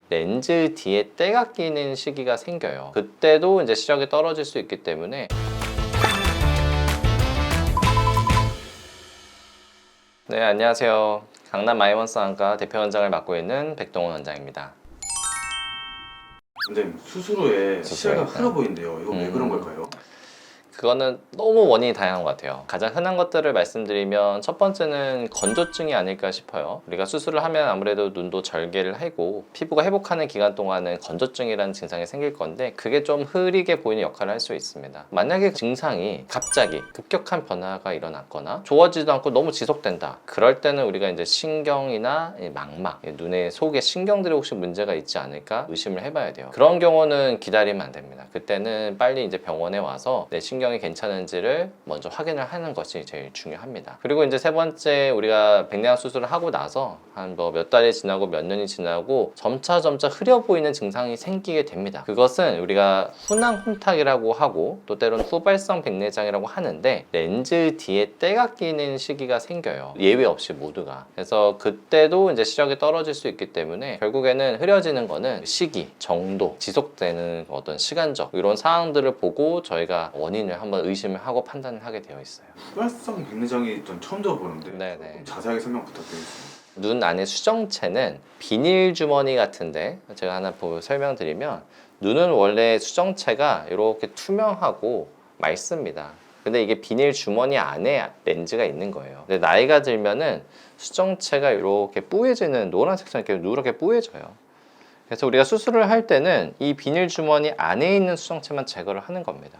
렌즈 뒤에 때가 끼는 시기가 생겨요. 그때도 이제 시력이 떨어질 수 있기 때문에 네, 안녕하세요. 강남 아이원스안과 대표원장을 맡고 있는 백동원 원장입니다. 원장님, 수술 후에 시야가 흐려 보인대요. 이거 왜 그런 걸까요? 그거는 너무 원인이 다양한 것 같아요. 가장 흔한 것들을 말씀드리면 첫 번째는 건조증이 아닐까 싶어요. 우리가 수술을 하면 아무래도 눈도 절개를 하고 피부가 회복하는 기간 동안은 건조증이라는 증상이 생길 건데 그게 좀 흐리게 보이는 역할을 할 수 있습니다. 만약에 증상이 갑자기 급격한 변화가 일어났거나 좋아지지도 않고 너무 지속된다. 그럴 때는 우리가 이제 신경이나 망막, 눈의 속에 신경들이 혹시 문제가 있지 않을까 의심을 해봐야 돼요. 그런 경우는 기다리면 안 됩니다. 그때는 빨리 이제 병원에 와서 내 신경이 괜찮은지를 먼저 확인을 하는 것이 제일 중요합니다. 그리고 이제 세 번째, 우리가 백내장 수술을 하고 나서 한 뭐 몇 달이 지나고 몇 년이 지나고 점차 흐려 보이는 증상이 생기게 됩니다. 그것은 우리가 훈황 혼탁이라고 하고 또 때로는 후발성 백내장이라고 하는데 렌즈 뒤에 때가 끼는 시기가 생겨요. 예외 없이 모두가. 그래서 그때도 이제 시력이 떨어질 수 있기 때문에 결국에는 흐려지는 거는 시기, 정도, 지속되는 어떤 시간적 이런 상황들을 보고 저희가 원인을 한번 의심을 하고 판단을 하게 되어 있어요. 후발성 백내장이 전 처음 들어보는데 네네. 좀 자세하게 설명 부탁드리겠습니다. 눈 안에 수정체는 비닐 주머니 같은데 제가 하나 설명드리면 눈은 원래 수정체가 이렇게 투명하고 맑습니다. 근데 이게 비닐 주머니 안에 렌즈가 있는 거예요. 근데 나이가 들면은 수정체가 이렇게 뿌얘지는 노란색처럼 이렇게 누렇게 뿌얘져요. 그래서 우리가 수술을 할 때는 이 비닐 주머니 안에 있는 수정체만 제거를 하는 겁니다.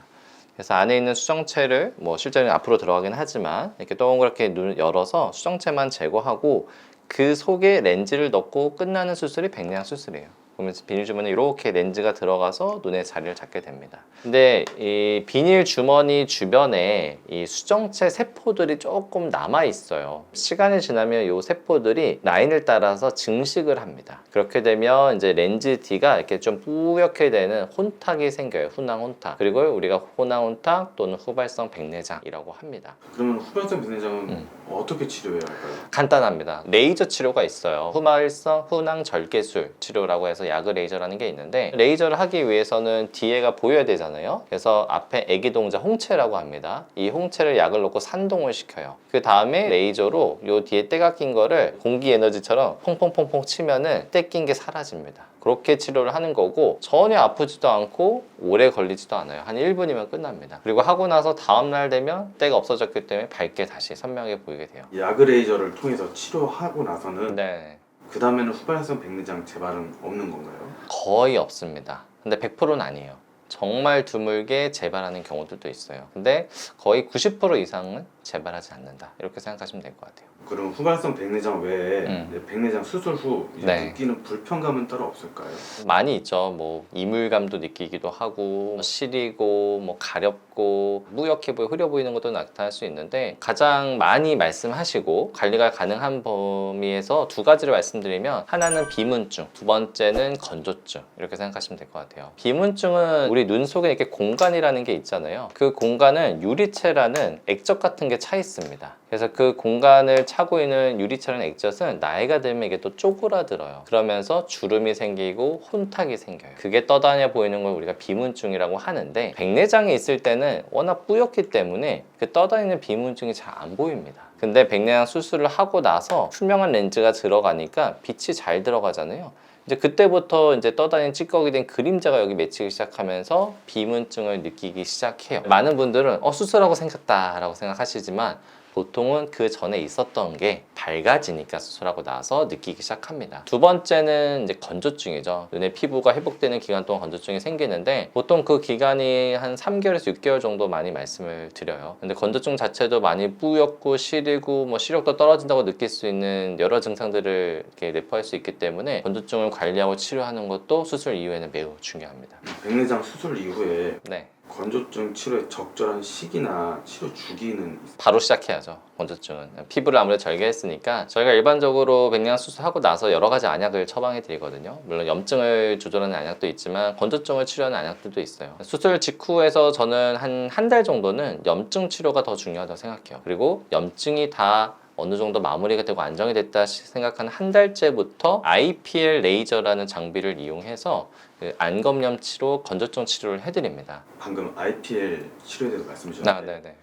그래서 안에 있는 수정체를 뭐 실제는 앞으로 들어가긴 하지만 이렇게 동그랗게 눈을 열어서 수정체만 제거하고 그 속에 렌즈를 넣고 끝나는 수술이 백내장 수술이에요. 그러면 비닐 주머니에 이렇게 렌즈가 들어가서 눈의 자리를 잡게 됩니다. 근데 이 비닐 주머니 주변에 이 수정체 세포들이 조금 남아 있어요. 시간이 지나면 이 세포들이 라인을 따라서 증식을 합니다. 그렇게 되면 이제 렌즈 뒤가 이렇게 좀 뿌옇게 되는 혼탁이 생겨요. 훈황 혼탁. 그리고 우리가 훈황 혼탁 또는 후발성 백내장이라고 합니다. 그러면 후발성 백내장은 어떻게 치료해야 할까요? 간단합니다. 레이저 치료가 있어요. 후발성 훈황 절개술 치료라고 해서 야그 레이저라는 게 있는데 레이저를 하기 위해서는 뒤에가 보여야 되잖아요. 그래서 앞에 애기동자 홍채라고 합니다. 이 홍채를 약을 넣고 산동을 시켜요. 그 다음에 레이저로 요 뒤에 때가 낀 거를 공기 에너지처럼 퐁퐁퐁퐁 치면은 때 낀 게 사라집니다. 그렇게 치료를 하는 거고 전혀 아프지도 않고 오래 걸리지도 않아요. 한 1분이면 끝납니다. 그리고 하고 나서 다음날 되면 때가 없어졌기 때문에 밝게 다시 선명하게 보이게 돼요. 야그 레이저를 통해서 치료하고 나서는 네. 그 다음에는 후발성 백내장 재발은 없는 건가요? 거의 없습니다. 근데 100%는 아니에요. 정말 드물게 재발하는 경우들도 있어요. 근데 거의 90% 이상은 재발하지 않는다. 이렇게 생각하시면 될 것 같아요. 그럼 후발성 백내장 외에 이제 백내장 수술 후 이제 네. 느끼는 불편감은 따로 없을까요? 많이 있죠. 뭐 이물감도 느끼기도 하고 시리고 뭐 가렵고 무역해 보이고 흐려 보이는 것도 나타날 수 있는데 가장 많이 말씀하시고 관리가 가능한 범위에서 두 가지를 말씀드리면 하나는 비문증, 두 번째는 건조증 이렇게 생각하시면 될 것 같아요. 비문증은 우리 눈 속에 이렇게 공간이라는 게 있잖아요. 그 공간은 유리체라는 액젓 같은 게 차 있습니다. 그래서 그 공간을 차고 있는 유리처럼 액젓은 나이가 들면 이게 또 쪼그라들어요. 그러면서 주름이 생기고 혼탁이 생겨요. 그게 떠다녀 보이는 걸 우리가 비문증이라고 하는데 백내장이 있을 때는 워낙 뿌옇기 때문에 그 떠다니는 비문증이 잘 안 보입니다. 근데 백내장 수술을 하고 나서 투명한 렌즈가 들어가니까 빛이 잘 들어가잖아요. 이제 그때부터 이제 떠다니는 찌꺼기 된 그림자가 여기 맺히기 시작하면서 비문증을 느끼기 시작해요. 많은 분들은 수술하고 생겼다라고 생각하시지만 보통은 그 전에 있었던 게 밝아지니까 수술하고 나서 느끼기 시작합니다. 두 번째는 이제 건조증이죠. 눈의 피부가 회복되는 기간 동안 건조증이 생기는데 보통 그 기간이 한 3개월에서 6개월 정도 많이 말씀을 드려요. 근데 건조증 자체도 많이 뿌옇고 시리고 뭐 시력도 떨어진다고 느낄 수 있는 여러 증상들을 이렇게 내포할 수 있기 때문에 건조증을 관리하고 치료하는 것도 수술 이후에는 매우 중요합니다. 백내장 수술 이후에 네. 건조증 치료의 적절한 시기나 치료 주기는 바로 시작해야죠. 건조증은 피부를 아무래도 절개했으니까 저희가 일반적으로 백내장 수술하고 나서 여러 가지 안약을 처방해 드리거든요. 물론 염증을 조절하는 안약도 있지만 건조증을 치료하는 안약들도 있어요. 수술 직후에서 저는 한 달 정도는 염증 치료가 더 중요하다고 생각해요. 그리고 염증이 다 어느 정도 마무리가 되고 안정이 됐다 생각하는 한 달째부터 IPL 레이저라는 장비를 이용해서 그 안검염치로 건조증 치료를 해드립니다. 방금 IPL 치료에 대해서 말씀해 주셨는데 네네.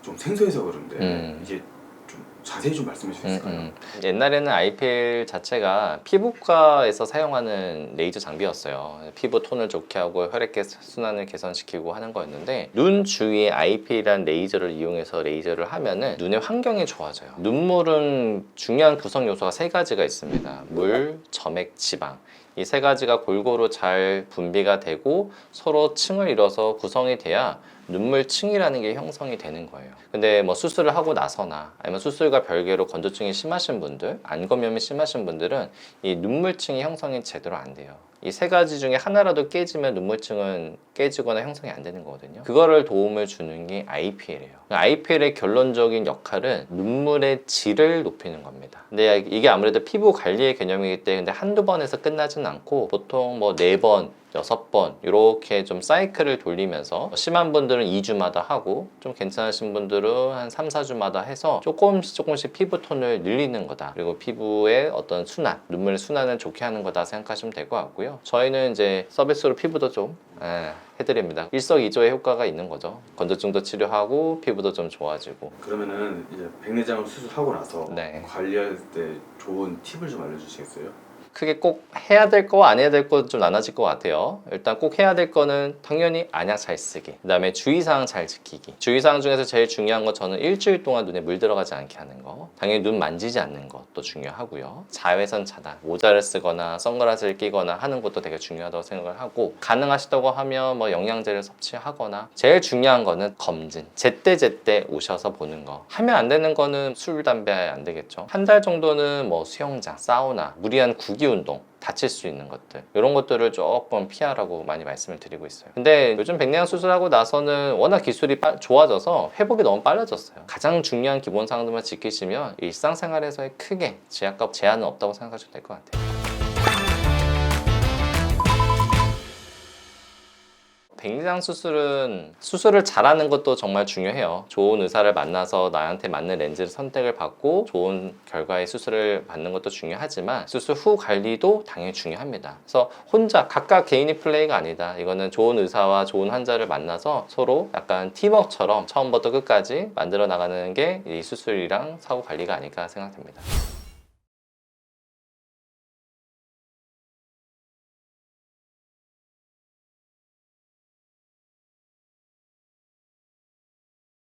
좀 생소해서 그런데 음. 이게 좀 자세히 좀 말씀해 주실 수 있을까요? 옛날에는 IPL 자체가 피부과에서 사용하는 레이저 장비였어요. 피부 톤을 좋게 하고 혈액 순환을 개선시키고 하는 거였는데 눈 주위에 IPL이라는 레이저를 이용해서 레이저를 하면은 눈의 환경이 좋아져요. 눈물은 중요한 구성 요소가 세 가지가 있습니다. 물, 점액, 지방. 이 세 가지가 골고루 잘 분비가 되고 서로 층을 이뤄서 구성이 돼야 눈물층이라는 게 형성이 되는 거예요. 근데 뭐 수술을 하고 나서나 아니면 수술과 별개로 건조증이 심하신 분들, 안검염이 심하신 분들은 이 눈물층이 형성이 제대로 안 돼요. 이 세 가지 중에 하나라도 깨지면 눈물층은 깨지거나 형성이 안 되는 거거든요. 그거를 도움을 주는 게 IPL이에요. IPL의 결론적인 역할은 눈물의 질을 높이는 겁니다. 근데 이게 아무래도 피부 관리의 개념이기 때문에 한두 번에서 끝나진 않고 보통 뭐 4번, 6번 이렇게 좀 사이클을 돌리면서 심한 분들은 2주마다 하고 좀 괜찮으신 분들은 한 3, 4주마다 해서 조금씩 피부 톤을 늘리는 거다. 그리고 피부의 어떤 순환, 눈물 순환을 좋게 하는 거다 생각하시면 될 것 같고요. 저희는 이제 서비스로 피부도 좀 해드립니다. 일석이조의 효과가 있는 거죠. 건조증도 치료하고 피부도 좀 좋아지고. 그러면은 이제 백내장을 수술하고 나서 네. 관리할 때 좋은 팁을 좀 알려주시겠어요? 크게 꼭 해야 될 거 안 해야 될 거 좀 나눠질 것 같아요. 일단 꼭 해야 될 거는 당연히 안약 잘 쓰기, 그 다음에 주의사항 잘 지키기. 주의사항 중에서 제일 중요한 거 저는 일주일 동안 눈에 물 들어가지 않게 하는 거, 당연히 눈 만지지 않는 것도 중요하고요. 자외선 차단, 모자를 쓰거나 선글라스를 끼거나 하는 것도 되게 중요하다고 생각을 하고, 가능하시다고 하면 뭐 영양제를 섭취하거나, 제일 중요한 거는 검진, 제때제때 오셔서 보는 거. 하면 안 되는 거는 술, 담배 안 되겠죠. 한 달 정도는 뭐 수영장, 사우나, 무리한 구기 운동, 다칠 수 있는 것들, 이런 것들을 조금 피하라고 많이 말씀을 드리고 있어요. 근데 요즘 백내장 수술하고 나서는 워낙 기술이 좋아져서 회복이 너무 빨라졌어요. 가장 중요한 기본 사항들만 지키시면 일상생활에서의 크게 제약과 제한은 없다고 생각하셔도 될 것 같아요. 백내장 수술은 수술을 잘하는 것도 정말 중요해요. 좋은 의사를 만나서 나한테 맞는 렌즈를 선택을 받고 좋은 결과의 수술을 받는 것도 중요하지만 수술 후 관리도 당연히 중요합니다. 그래서 혼자 각각 개인의 플레이가 아니다. 이거는 좋은 의사와 좋은 환자를 만나서 서로 약간 팀워크처럼 처음부터 끝까지 만들어 나가는 게 이 수술이랑 사후 관리가 아닐까 생각됩니다.